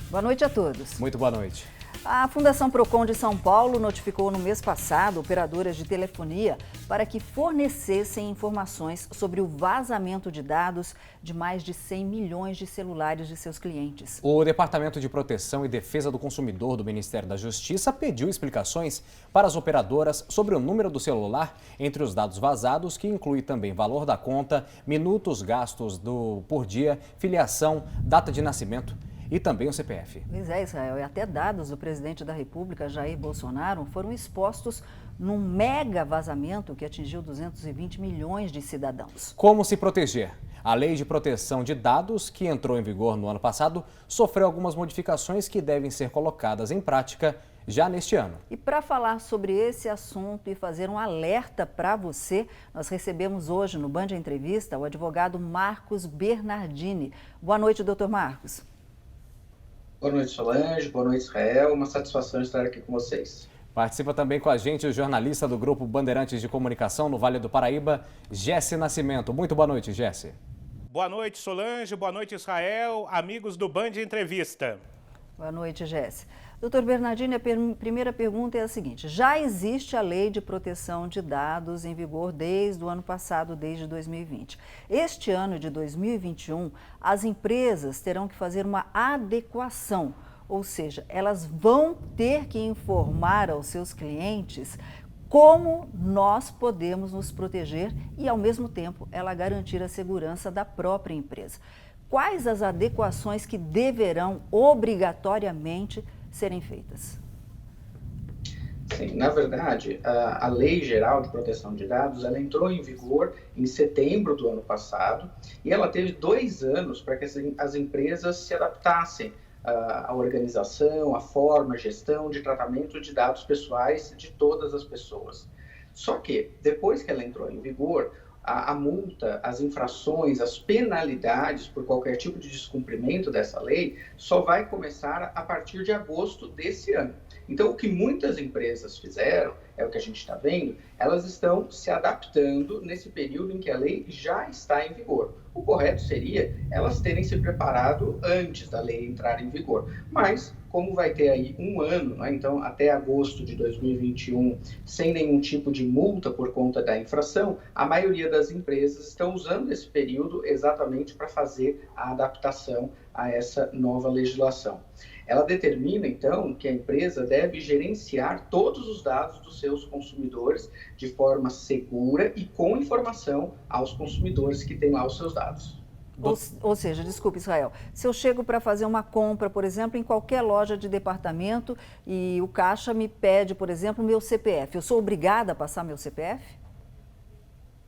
Boa noite a todos. Muito boa noite. A Fundação Procon de São Paulo notificou no mês passado operadoras de telefonia para que fornecessem informações sobre o vazamento de dados de mais de 100 milhões de celulares de seus clientes. O Departamento de Proteção e Defesa do Consumidor do Ministério da Justiça pediu explicações para as operadoras sobre o número do celular entre os dados vazados, que inclui também valor da conta, minutos gastos por dia, filiação, data de nascimento e também o CPF. Pois é, Israel, e até dados do presidente da República, Jair Bolsonaro, foram expostos num mega vazamento que atingiu 220 milhões de cidadãos. Como se proteger? A Lei de Proteção de Dados, que entrou em vigor no ano passado, sofreu algumas modificações que devem ser colocadas em prática já neste ano. E para falar sobre esse assunto e fazer um alerta para você, nós recebemos hoje no Band Entrevista o advogado Marcos Bernardini. Boa noite, doutor Marcos. Boa noite, Solange. Boa noite, Israel. Uma satisfação estar aqui com vocês. Participa também com a gente o jornalista do Grupo Bandeirantes de Comunicação no Vale do Paraíba, Jesse Nascimento. Muito boa noite, Jesse. Boa noite, Solange. Boa noite, Israel. Amigos do Band Entrevista. Boa noite, Jesse. Doutor Bernardini, a primeira pergunta é a seguinte: já existe a Lei de Proteção de Dados em vigor desde o ano passado, desde 2020. Este ano de 2021, as empresas terão que fazer uma adequação, ou seja, elas vão ter que informar aos seus clientes como nós podemos nos proteger e, ao mesmo tempo, ela garantir a segurança da própria empresa. Quais as adequações que deverão obrigatoriamente serem feitas? Sim, na verdade, a Lei Geral de Proteção de Dados, ela entrou em vigor em setembro do ano passado e ela teve 2 anos para que as empresas se adaptassem à organização, à forma, à gestão de tratamento de dados pessoais de todas as pessoas. Só que, depois que ela entrou em vigor, a multa, as infrações, as penalidades por qualquer tipo de descumprimento dessa lei só vai começar a partir de agosto desse ano. Então, o que muitas empresas fizeram, é o que a gente está vendo, elas estão se adaptando nesse período em que a lei já está em vigor. O correto seria elas terem se preparado antes da lei entrar em vigor. Mas, como vai ter aí 1 ano, né, então até agosto de 2021, sem nenhum tipo de multa por conta da infração, a maioria das empresas estão usando esse período exatamente para fazer a adaptação a essa nova legislação. Ela determina, então, que a empresa deve gerenciar todos os dados dos seus consumidores de forma segura e com informação aos consumidores que têm lá os seus dados. Ou seja, desculpe, Israel, se eu chego para fazer uma compra, por exemplo, em qualquer loja de departamento e o caixa me pede, por exemplo, meu CPF, eu sou obrigada a passar meu CPF?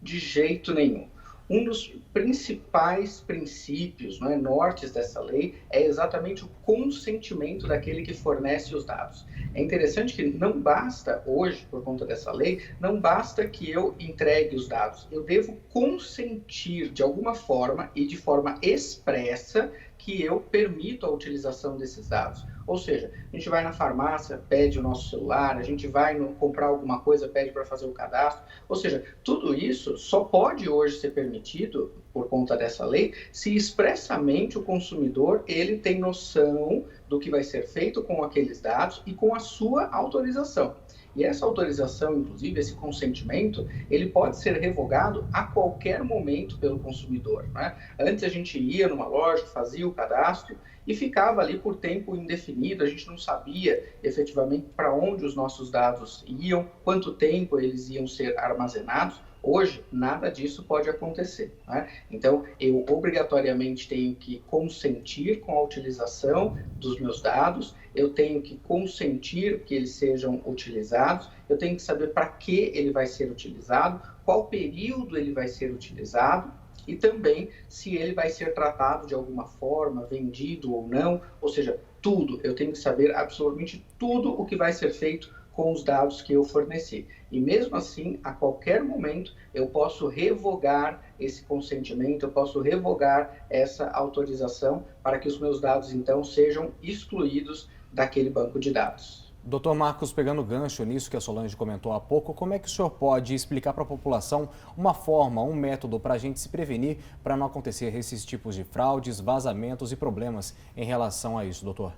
De jeito nenhum. Um dos principais princípios, nortes dessa lei é exatamente o consentimento daquele que fornece os dados. É interessante que não basta hoje, por conta dessa lei, não basta que eu entregue os dados. Eu devo consentir de alguma forma e de forma expressa que eu permito a utilização desses dados. Ou seja, a gente vai na farmácia, pede o nosso celular, a gente vai comprar alguma coisa, pede para fazer o cadastro. Ou seja, tudo isso só pode hoje ser permitido, por conta dessa lei, se expressamente o consumidor ele tem noção do que vai ser feito com aqueles dados e com a sua autorização. E essa autorização, inclusive, esse consentimento, ele pode ser revogado a qualquer momento pelo consumidor, né? Antes a gente ia numa loja, fazia o cadastro e ficava ali por tempo indefinido, a gente não sabia efetivamente para onde os nossos dados iam, quanto tempo eles iam ser armazenados. Hoje, nada disso pode acontecer, né? Então, eu obrigatoriamente tenho que consentir com a utilização dos meus dados, eu tenho que consentir que eles sejam utilizados, eu tenho que saber para que ele vai ser utilizado, qual período ele vai ser utilizado e também se ele vai ser tratado de alguma forma, vendido ou não, ou seja, tudo, eu tenho que saber absolutamente tudo o que vai ser feito com os dados que eu forneci. E mesmo assim, a qualquer momento, eu posso revogar esse consentimento, eu posso revogar essa autorização para que os meus dados, então, sejam excluídos daquele banco de dados. Doutor Marcos, pegando gancho nisso que a Solange comentou há pouco, como é que o senhor pode explicar para a população uma forma, um método para a gente se prevenir para não acontecer esses tipos de fraudes, vazamentos e problemas em relação a isso, doutor?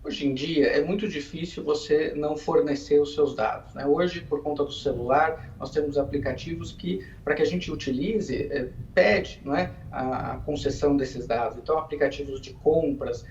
Hoje em dia é muito difícil você não fornecer os seus dados, né? Hoje, por conta do celular, nós temos aplicativos que, para que a gente utilize, pede, não é, a concessão desses dados. Então, aplicativos de compras,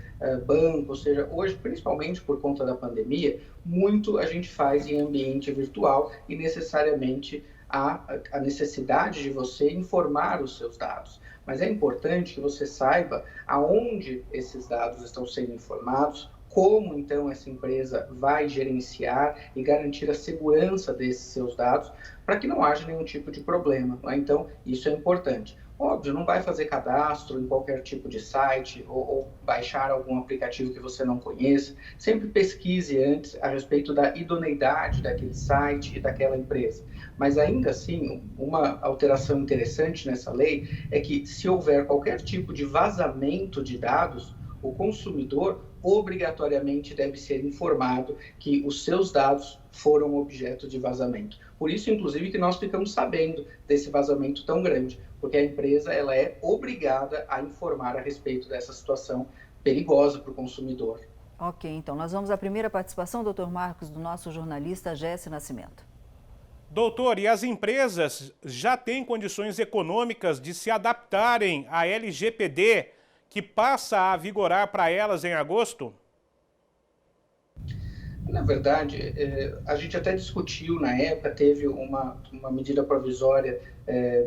banco, ou seja, hoje, principalmente por conta da pandemia, muito a gente faz em ambiente virtual e necessariamente há a necessidade de você informar os seus dados. Mas é importante que você saiba aonde esses dados estão sendo informados, como então essa empresa vai gerenciar e garantir a segurança desses seus dados para que não haja nenhum tipo de problema, não é? Então, isso é importante. Óbvio, não vai fazer cadastro em qualquer tipo de site ou baixar algum aplicativo que você não conheça. Sempre pesquise antes a respeito da idoneidade daquele site e daquela empresa. Mas ainda assim, uma alteração interessante nessa lei é que se houver qualquer tipo de vazamento de dados, o consumidor obrigatoriamente deve ser informado que os seus dados foram objeto de vazamento. Por isso, inclusive, que nós ficamos sabendo desse vazamento tão grande, porque a empresa ela é obrigada a informar a respeito dessa situação perigosa para o consumidor. Ok, então nós vamos à primeira participação, doutor Marcos, do nosso jornalista Jesse Nascimento. Doutor, e as empresas já têm condições econômicas de se adaptarem à LGPD, que passa a vigorar para elas em agosto? Na verdade, a gente até discutiu na época, teve uma medida provisória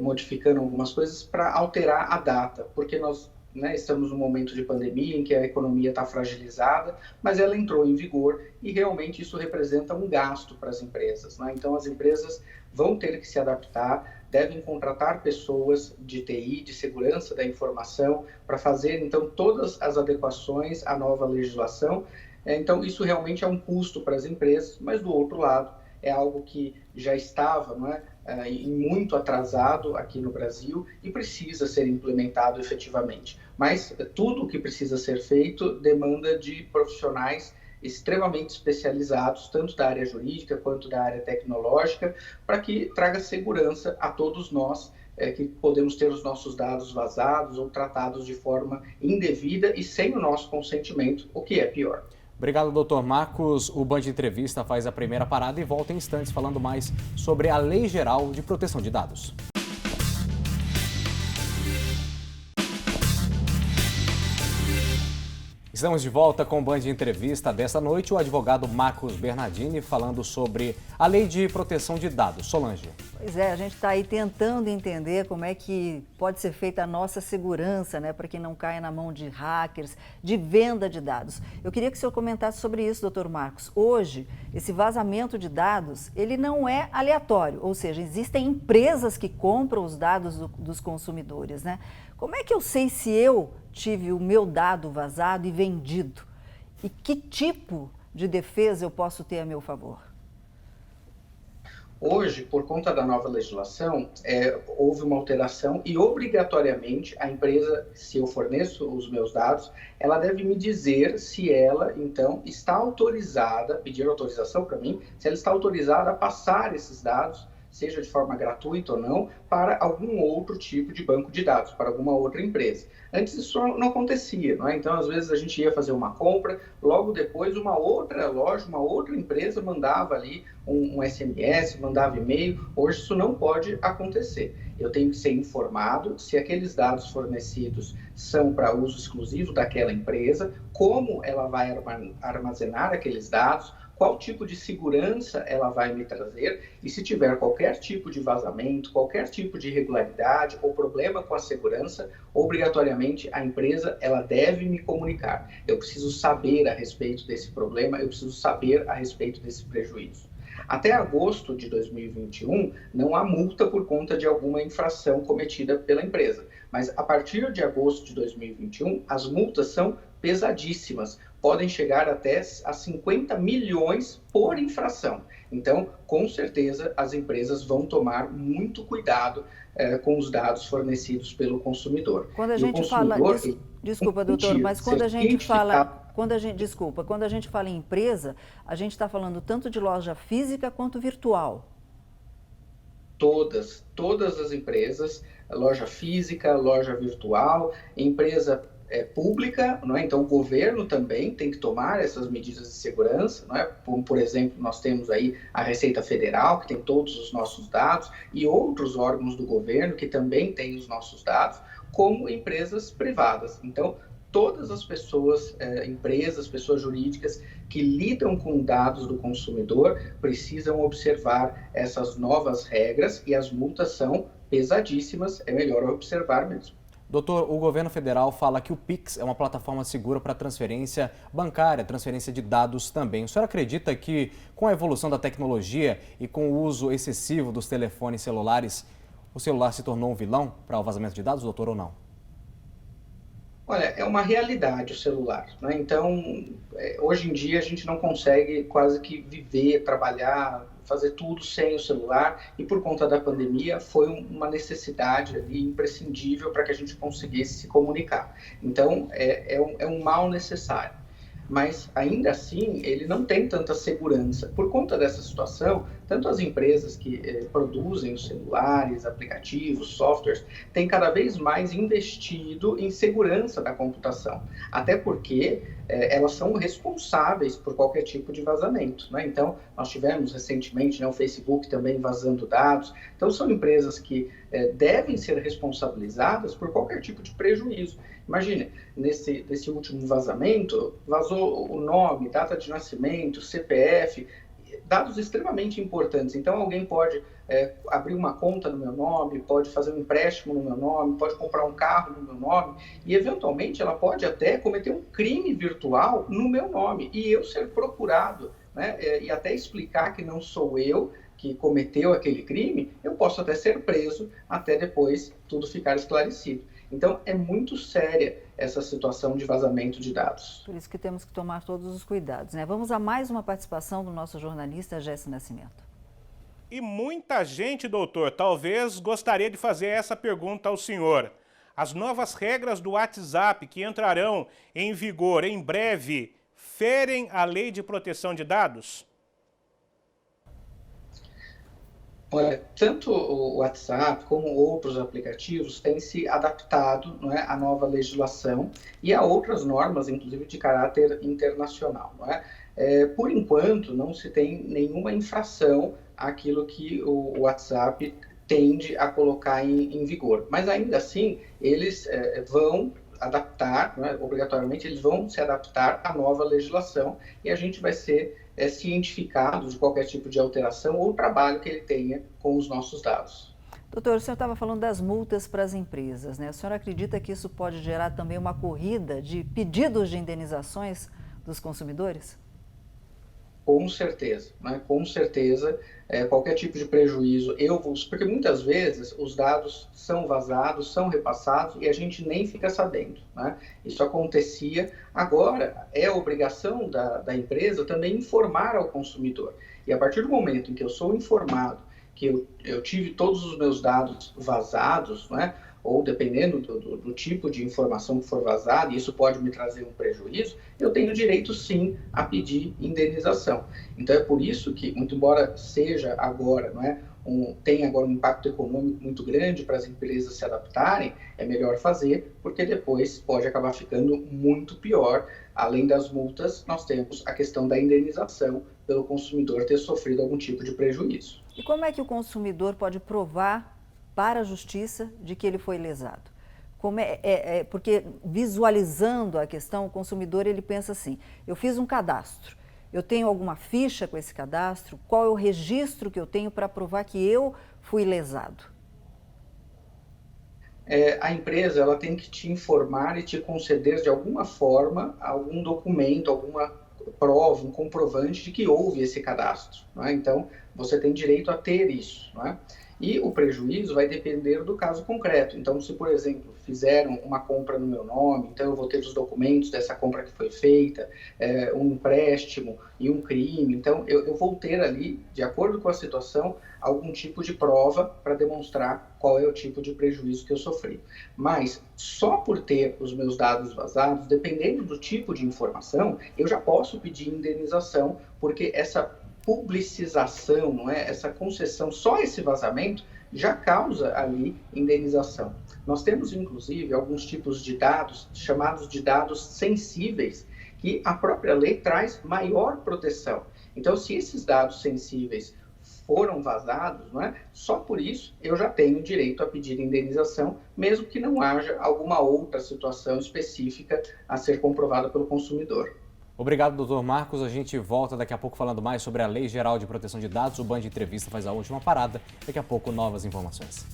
modificando algumas coisas para alterar a data, porque nós estamos num momento de pandemia em que a economia está fragilizada, mas ela entrou em vigor e realmente isso representa um gasto para as empresas, né? Então as empresas vão ter que se adaptar, devem contratar pessoas de TI, de segurança da informação, para fazer então todas as adequações à nova legislação. Então isso realmente é um custo para as empresas, mas do outro lado é algo que já estava, não é, muito atrasado aqui no Brasil e precisa ser implementado efetivamente. Mas tudo o que precisa ser feito demanda de profissionais extremamente especializados, tanto da área jurídica quanto da área tecnológica, para que traga segurança a todos nós que podemos ter os nossos dados vazados ou tratados de forma indevida e sem o nosso consentimento, o que é pior. Obrigado, doutor Marcos. O Band Entrevista faz a primeira parada e volta em instantes falando mais sobre a Lei Geral de Proteção de Dados. Estamos de volta com o Band Entrevista desta noite. O advogado Marcos Bernardini falando sobre a Lei de Proteção de Dados. Solange. Pois é, a gente está aí tentando entender como é que pode ser feita a nossa segurança, né, para que não caia na mão de hackers, de venda de dados. Eu queria que o senhor comentasse sobre isso, doutor Marcos. Hoje, esse vazamento de dados, ele não é aleatório, ou seja, existem empresas que compram os dados dos consumidores, né? Como é que eu sei se eu tive o meu dado vazado e vendido? E que tipo de defesa eu posso ter a meu favor? Hoje, por conta da nova legislação, houve uma alteração e, obrigatoriamente, a empresa, se eu forneço os meus dados, ela deve me dizer se ela, então, está autorizada, pedir autorização para mim, se ela está autorizada a passar esses dados, seja de forma gratuita ou não, para algum outro tipo de banco de dados, para alguma outra empresa. Antes isso não acontecia, não é? Então às vezes a gente ia fazer uma compra, logo depois uma outra loja, uma outra empresa mandava ali um SMS, mandava e-mail. Hoje isso não pode acontecer. Eu tenho que ser informado se aqueles dados fornecidos são para uso exclusivo daquela empresa, como ela vai armazenar aqueles dados, qual tipo de segurança ela vai me trazer e se tiver qualquer tipo de vazamento, qualquer tipo de irregularidade ou problema com a segurança, obrigatoriamente a empresa ela deve me comunicar. Eu preciso saber a respeito desse problema, eu preciso saber a respeito desse prejuízo. Até agosto de 2021, não há multa por conta de alguma infração cometida pela empresa. Mas a partir de agosto de 2021, as multas são pesadíssimas. Podem chegar até a 50 milhões por infração. Então, com certeza, as empresas vão tomar muito cuidado com os dados fornecidos pelo consumidor. Quando a gente fala... Desculpa, doutor, mas quando a gente fala... Quando a gente fala em empresa, a gente está falando tanto de loja física quanto virtual. Todas as empresas, loja física, loja virtual, empresa pública, não é? Então o governo também tem que tomar essas medidas de segurança, não é? Como, por exemplo, nós temos aí a Receita Federal, que tem todos os nossos dados, e outros órgãos do governo que também têm os nossos dados, como empresas privadas. Então, todas as pessoas, empresas, pessoas jurídicas que lidam com dados do consumidor precisam observar essas novas regras, e as multas são pesadíssimas, é melhor observar mesmo. Doutor, o governo federal fala que o Pix é uma plataforma segura para transferência bancária, transferência de dados também. O senhor acredita que, com a evolução da tecnologia e com o uso excessivo dos telefones celulares, o celular se tornou um vilão para o vazamento de dados, doutor, ou não? Olha, é uma realidade o celular, né? Então, hoje em dia a gente não consegue quase que viver, trabalhar, fazer tudo sem o celular, e por conta da pandemia foi uma necessidade ali imprescindível para que a gente conseguisse se comunicar. Então, é um mal necessário. Mas, ainda assim, ele não tem tanta segurança. Por conta dessa situação, tanto as empresas que produzem os celulares, aplicativos, softwares, têm cada vez mais investido em segurança da computação. Até porque elas são responsáveis por qualquer tipo de vazamento, né? Então, nós tivemos recentemente, né, o Facebook também vazando dados. Então, são empresas que devem ser responsabilizadas por qualquer tipo de prejuízo. Imagine, nesse último vazamento, vazou o nome, data de nascimento, CPF, dados extremamente importantes. Então, alguém pode abrir uma conta no meu nome, pode fazer um empréstimo no meu nome, pode comprar um carro no meu nome, e, eventualmente, ela pode até cometer um crime virtual no meu nome, e eu ser procurado, né, e até explicar que não sou eu que cometeu aquele crime, eu posso até ser preso, até depois tudo ficar esclarecido. Então, é muito séria essa situação de vazamento de dados. Por isso que temos que tomar todos os cuidados, né? Vamos a mais uma participação do nosso jornalista Jesse Nascimento. E muita gente, doutor, talvez gostaria de fazer essa pergunta ao senhor. As novas regras do WhatsApp que entrarão em vigor em breve ferem a Lei de Proteção de Dados? Olha, tanto o WhatsApp como outros aplicativos têm se adaptado, não é, à nova legislação e a outras normas, inclusive de caráter internacional. Não é? Por enquanto, não se tem nenhuma infração àquilo que o WhatsApp tende a colocar em vigor. Mas, ainda assim, eles vão adaptar, não é, obrigatoriamente, eles vão se adaptar à nova legislação, e a gente vai ser cientificado de qualquer tipo de alteração ou trabalho que ele tenha com os nossos dados. Doutor, o senhor estava falando das multas para as empresas, né? O senhor acredita que isso pode gerar também uma corrida de pedidos de indenizações dos consumidores? Com certeza, né? Com certeza, qualquer tipo de prejuízo, porque muitas vezes os dados são vazados, são repassados e a gente nem fica sabendo, né? Isso acontecia, agora é obrigação da empresa também informar ao consumidor. E a partir do momento em que eu sou informado que eu tive todos os meus dados vazados, né? Ou dependendo do tipo de informação que for vazada, e isso pode me trazer um prejuízo, eu tenho direito sim a pedir indenização. Então é por isso que, muito embora seja agora, não é, tem agora um impacto econômico muito grande para as empresas se adaptarem, é melhor fazer, porque depois pode acabar ficando muito pior. Além das multas, nós temos a questão da indenização pelo consumidor ter sofrido algum tipo de prejuízo. E como é que o consumidor pode provar para a justiça de que ele foi lesado? Porque visualizando a questão, o consumidor ele pensa assim, eu fiz um cadastro, eu tenho alguma ficha com esse cadastro, qual é o registro que eu tenho para provar que eu fui lesado? A empresa ela tem que te informar e te conceder de alguma forma algum documento, alguma prova, um comprovante de que houve esse cadastro, não é? Então, você tem direito a ter isso, não é? E o prejuízo vai depender do caso concreto. Então, se, por exemplo, fizeram uma compra no meu nome, então eu vou ter os documentos dessa compra que foi feita, um empréstimo e um crime. Então, eu vou ter ali, de acordo com a situação, algum tipo de prova para demonstrar qual é o tipo de prejuízo que eu sofri. Mas, só por ter os meus dados vazados, dependendo do tipo de informação, eu já posso pedir indenização, porque essa publicização, não é? Essa concessão, só esse vazamento já causa ali indenização. Nós temos, inclusive, alguns tipos de dados, chamados de dados sensíveis, que a própria lei traz maior proteção. Então, se esses dados sensíveis foram vazados, não é? Só por isso eu já tenho direito a pedir indenização, mesmo que não haja alguma outra situação específica a ser comprovada pelo consumidor. Obrigado, doutor Marcos. A gente volta daqui a pouco falando mais sobre a Lei Geral de Proteção de Dados. O Band Entrevista faz a última parada. Daqui a pouco, novas informações.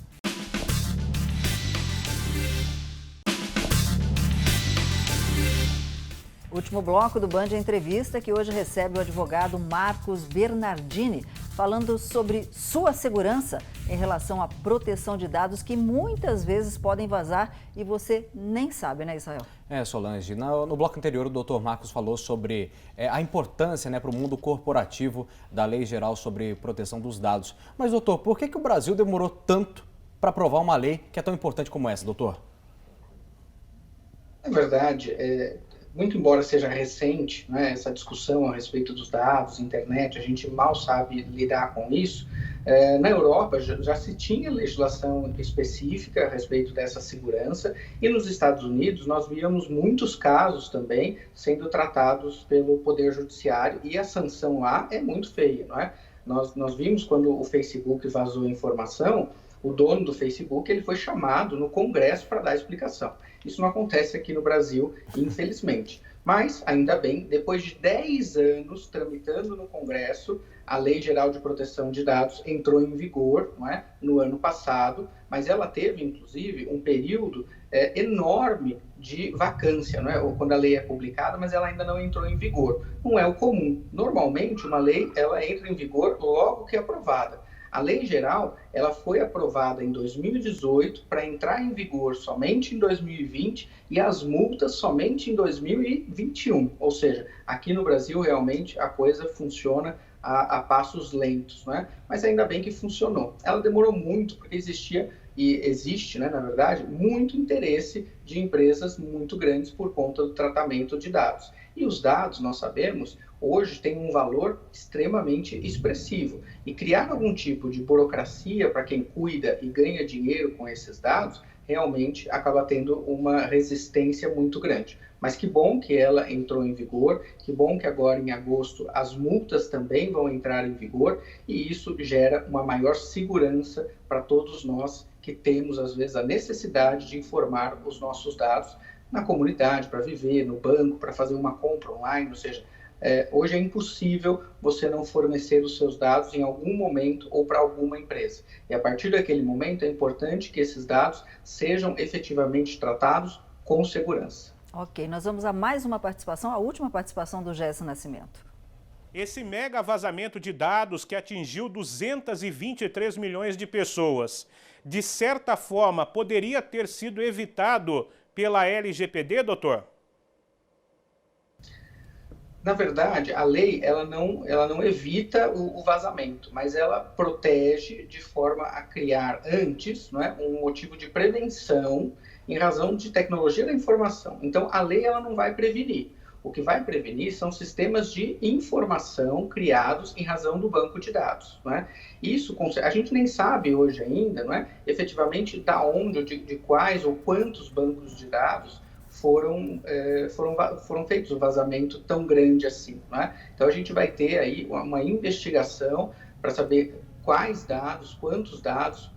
Último bloco do Band Entrevista, que hoje recebe o advogado Marcos Bernardini, falando sobre sua segurança em relação à proteção de dados que muitas vezes podem vazar e você nem sabe, né, Israel? Solange, no bloco anterior o doutor Marcos falou sobre a importância, para o mundo corporativo da Lei Geral sobre Proteção dos Dados. Mas, doutor, por que o Brasil demorou tanto para aprovar uma lei que é tão importante como essa, doutor? É verdade, muito embora seja recente, né, essa discussão a respeito dos dados, internet, a gente mal sabe lidar com isso. Na Europa já se tinha legislação específica a respeito dessa segurança e nos Estados Unidos nós víamos muitos casos também sendo tratados pelo Poder Judiciário e a sanção lá é muito feia, não é? Nós vimos quando o Facebook vazou informação, o dono do Facebook ele foi chamado no Congresso para dar explicação. Isso não acontece aqui no Brasil, infelizmente. Mas, ainda bem, depois de 10 anos tramitando no Congresso, a Lei Geral de Proteção de Dados entrou em vigor, não é? No ano passado, mas ela teve, inclusive, um período enorme de vacância, não é? Quando a lei é publicada, mas ela ainda não entrou em vigor. Não é o comum. Normalmente, uma lei ela entra em vigor logo que é aprovada. A lei geral, ela foi aprovada em 2018 para entrar em vigor somente em 2020 e as multas somente em 2021. Ou seja, aqui no Brasil realmente a coisa funciona a passos lentos, né? Mas ainda bem que funcionou. Ela demorou muito porque existia e existe, né, na verdade, muito interesse de empresas muito grandes por conta do tratamento de dados. E os dados, nós sabemos, hoje têm um valor extremamente expressivo. E criar algum tipo de burocracia para quem cuida e ganha dinheiro com esses dados, realmente acaba tendo uma resistência muito grande. Mas que bom que ela entrou em vigor, que bom que agora em agosto as multas também vão entrar em vigor e isso gera uma maior segurança para todos nós que temos, às vezes, a necessidade de informar os nossos dados na comunidade, para viver, no banco, para fazer uma compra online, ou seja, hoje é impossível você não fornecer os seus dados em algum momento ou para alguma empresa. E a partir daquele momento é importante que esses dados sejam efetivamente tratados com segurança. Ok, nós vamos a mais uma participação, a última participação do Gerson Nascimento. Esse mega vazamento de dados que atingiu 223 milhões de pessoas, de certa forma, poderia ter sido evitado pela LGPD, doutor? Na verdade, a lei ela não evita o vazamento, mas ela protege de forma a criar antes, não é, um motivo de prevenção em razão de tecnologia da informação. Então, a lei ela não vai prevenir. O que vai prevenir são sistemas de informação criados em razão do banco de dados, não é? Isso, a gente nem sabe hoje ainda, não é, efetivamente, da onde, de quais ou quantos bancos de dados foram feitos um vazamento tão grande assim, não é? Então, a gente vai ter aí uma investigação para saber quais dados,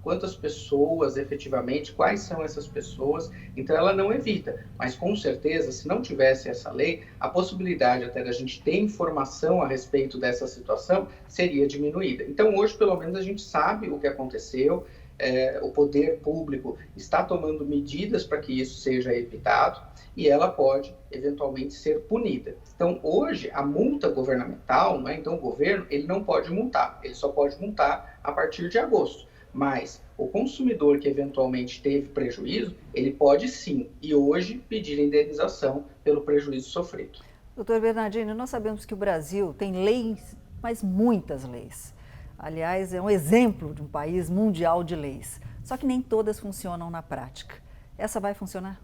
quantas pessoas efetivamente, quais são essas pessoas. Então, ela não evita, mas com certeza, se não tivesse essa lei, a possibilidade até da gente ter informação a respeito dessa situação seria diminuída. Então, hoje, pelo menos, a gente sabe o que aconteceu, o poder público está tomando medidas para que isso seja evitado e ela pode, eventualmente, ser punida. Então, hoje, a multa governamental, né, então o governo ele não pode multar, ele só pode multar a partir de agosto. Mas o consumidor que eventualmente teve prejuízo, ele pode sim, e hoje, pedir indenização pelo prejuízo sofrido. Doutor Bernardini, nós sabemos que o Brasil tem leis, mas muitas leis. Aliás, é um exemplo de um país mundial de leis. Só que nem todas funcionam na prática. Essa vai funcionar?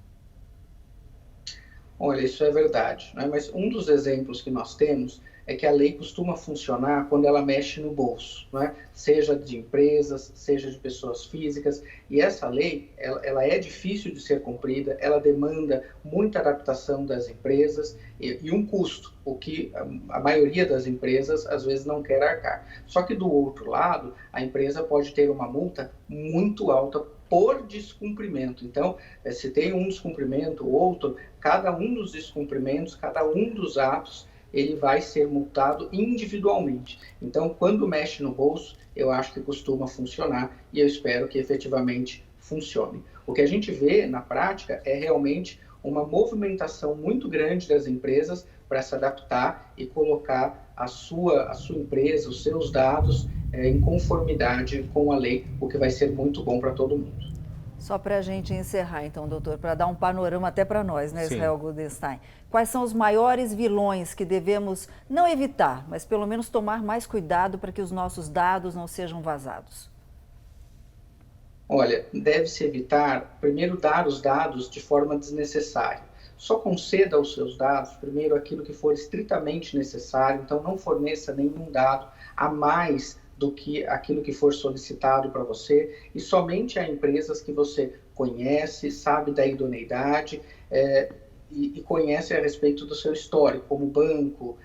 Olha, isso é verdade, né? Mas um dos exemplos que nós temos é que a lei costuma funcionar quando ela mexe no bolso, né? Seja de empresas, seja de pessoas físicas, e essa lei, ela é difícil de ser cumprida, ela demanda muita adaptação das empresas e um custo, o que a maioria das empresas às vezes não quer arcar. Só que do outro lado, a empresa pode ter uma multa muito alta por descumprimento. Então, se tem um descumprimento, outro, cada um dos descumprimentos, cada um dos atos, ele vai ser multado individualmente. Então, quando mexe no bolso, eu acho que costuma funcionar e eu espero que efetivamente funcione. O que a gente vê na prática é realmente uma movimentação muito grande das empresas para se adaptar e colocar a sua empresa, os seus dados em conformidade com a lei, o que vai ser muito bom para todo mundo. Só para a gente encerrar, então, doutor, para dar um panorama até para nós, né, Israel Goldenstein? Quais são os maiores vilões que devemos não evitar, mas pelo menos tomar mais cuidado para que os nossos dados não sejam vazados? Olha, deve-se evitar, primeiro, dar os dados de forma desnecessária. Só conceda aos seus dados, primeiro, aquilo que for estritamente necessário, então não forneça nenhum dado a mais do que aquilo que for solicitado para você, e somente a empresas que você conhece, sabe da idoneidade e conhece a respeito do seu histórico, como banco,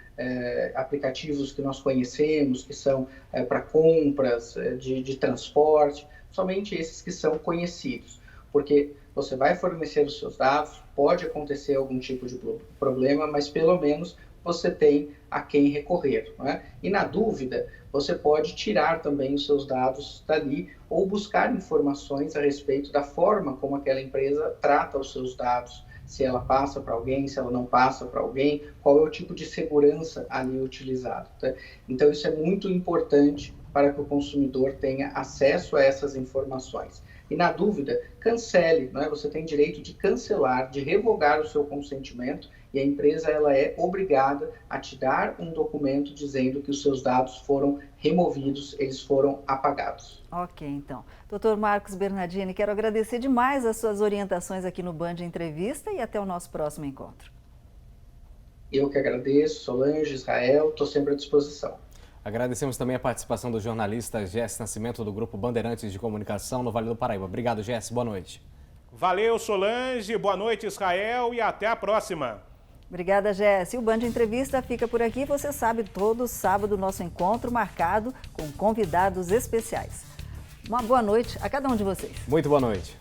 aplicativos que nós conhecemos, que são para compras, de transporte, somente esses que são conhecidos, porque você vai fornecer os seus dados, pode acontecer algum tipo de problema, mas pelo menos você tem a quem recorrer, não é? E na dúvida, você pode tirar também os seus dados dali ou buscar informações a respeito da forma como aquela empresa trata os seus dados, se ela passa para alguém, se ela não passa para alguém, qual é o tipo de segurança ali utilizado. Tá? Então, isso é muito importante para que o consumidor tenha acesso a essas informações. E na dúvida, cancele, não é? Você tem direito de cancelar, de revogar o seu consentimento, e a empresa ela é obrigada a te dar um documento dizendo que os seus dados foram removidos, eles foram apagados. Ok, então. Doutor Marcos Bernardini, quero agradecer demais as suas orientações aqui no Band Entrevista e até o nosso próximo encontro. Eu que agradeço, Solange, Israel, estou sempre à disposição. Agradecemos também a participação do jornalista Jesse Nascimento, do Grupo Bandeirantes de Comunicação no Vale do Paraíba. Obrigado, Jesse. Boa noite. Valeu, Solange. Boa noite, Israel. E até a próxima. Obrigada, Jesse. O Band Entrevista fica por aqui. Você sabe, todo sábado nosso encontro marcado com convidados especiais. Uma boa noite a cada um de vocês. Muito boa noite.